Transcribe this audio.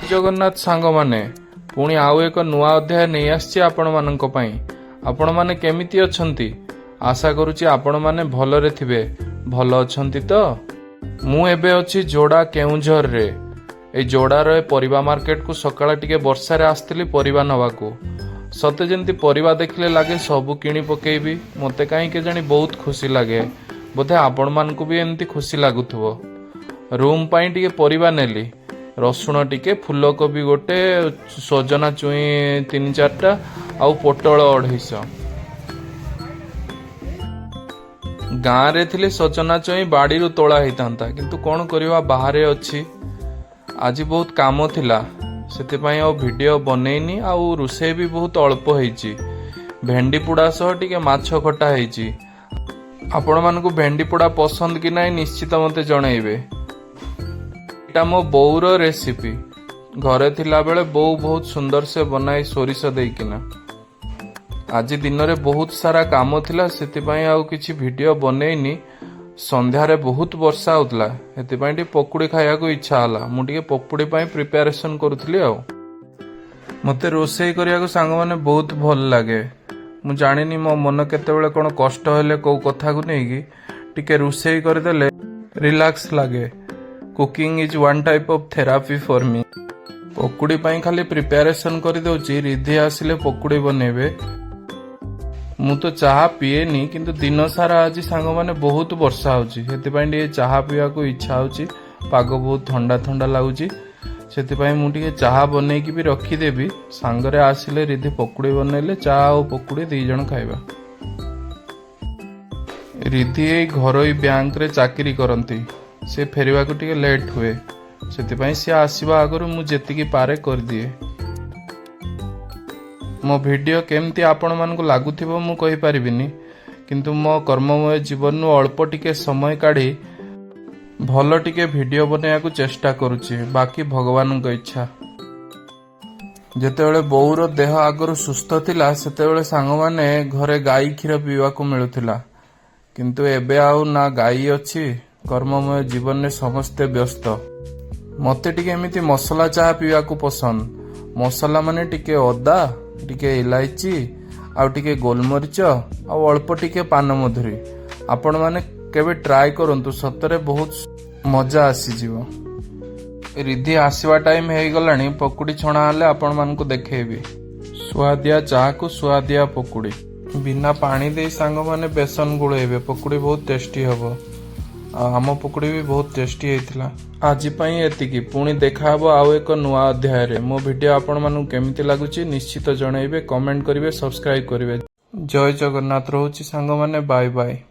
जगन्नाथ सांग माने पुणी आउ एक नुआ अध्याय नहीं आसी आपण मानक पई। आपण माने केमिति अछंती? आशा करूची आपण माने भलरे थिबे। भल अछंती तो? मु एबे अछि जोड़ा केउंझर रे। ए जोड़ार परिबा मार्केट को सकाळ टिके वर्षा रे आस्तिली परिबा नवाकू। सते जेंती परिबा देखले लागे सबु किणी पकेइबी। मते काई के जानी बहुत खुशी लागे। बोधे आपण मानकू भी एमती खुशी लागुथबो। रूम पाई टिके परिबा नेली। रसुण टिके, फूलकोबी गोटे, सजना चुई 3-4टा आउ पोटल 250। गाँ रे थिले सजना चुई बाड़ी रु तोला होता किंतु कौन करवा बाहर अच्छी। आज बहुत काम थिला सेति पई आ वीडियो बनैनी। आउ रुसे भी बहुत अल्प होईची। भेंडी पुड़ा सह टिके माछ खटा होईची। आपण मानकू भेंडी पुड़ा पसंद कि नहीं निश्चित मते जणाइबे। एटा मो बोउर रेसिपी। घरे थिला बेले बोउ बहुत सुंदर से बनाई सोरिष देकिना। आज दिन रे बहुत सारा काम थिला सेति पई आ किछि वीडियो बनैनी। संध्यारे बहुत वर्षा होतला हेति पई पकुड़ी खाया को इच्छा हला। मु टिके पकुड़ी पई प्रिपरेशन करूथली। आ मते रोषेई करिया को सांग माने बहुत भल लागे। मु जानिनी मो मन केतेबेले कोन कष्ट हेले को कथा को नेकी टिके रोषेई कर देले रिलैक्स लागे। Cooking is one type of therapy for me. पकुड़ी पई खाली प्रिपरेशन कर दउची। रिधि आसिले पकुड़ी बनेबे। मु तो चाहा पिएनी किंतु दिन सारा आज सांग माने बहुत वर्षा होची हेति पई टिके चाहा पिया को इच्छा होची। पाग बहुत ठंडा ठंडा लागुची सेति पई मु टिके चाहा बनै की भी रखी देबी। सांगरे आसिले रिधि पकुड़ी बनेले चाहा और पकुड़ी 2 जण खाइबा। रिधि ए घरोई बैंक रे चाकरी करंती। से फेरिबा को टिके लेट हुए सेति पई से आसीबा आगरु मु जेतिकी पारे कर दिए। मो वीडियो केमती आपण मानकु लागुथिबो मु कहि परिबिनी किंतु मो कर्ममय जीवन नु अल्प टिके समय काढी भल टिके वीडियो बनाया को चेष्टा करूची। बाकी भगवान को इच्छा। जेतेबेले बोउर देह आगरु सुस्थ थिला सेतेबेले सांग माने घरे गाई क्षीर पीवा को मिलुथिला किंतु एबे आउ ना गाई अछि। कर्ममय जीवन में समस्ते व्यस्त। मते टिके एमिति मसला चाहा पीवा को पसंद। मसला माने टिके अदा, टिके इलायची, आउ टिके गोलमरीच, आउ अल्प टिके पान मधुरी। आपण माने केबे ट्राई करंतु सतरे बहुत मजा आसी जीवो। रिधि आसीवा टाइम हे गलानी। पकुड़ी छणा हले आपण मानकू देखेबी। सुआदिया चाहा को सुआदिया पकुड़ी बिना पानी दे सांग माने बेसन गुळेबे। पकुड़ी बहुत टेस्टी हबो। आम पकुड़ी भी बहुत टेस्टी होइथिला। आज पई एतिकी। पुणी देखा हबो आउ एक नुआ अध्याय रे। मो वीडियो आपण मानू केमिति लागुची निश्चित जणाइबे। कमेंट करिवे, सब्सक्राइब करिवे। जय जगन्नाथ। रहूची सांग माने। Bye bye.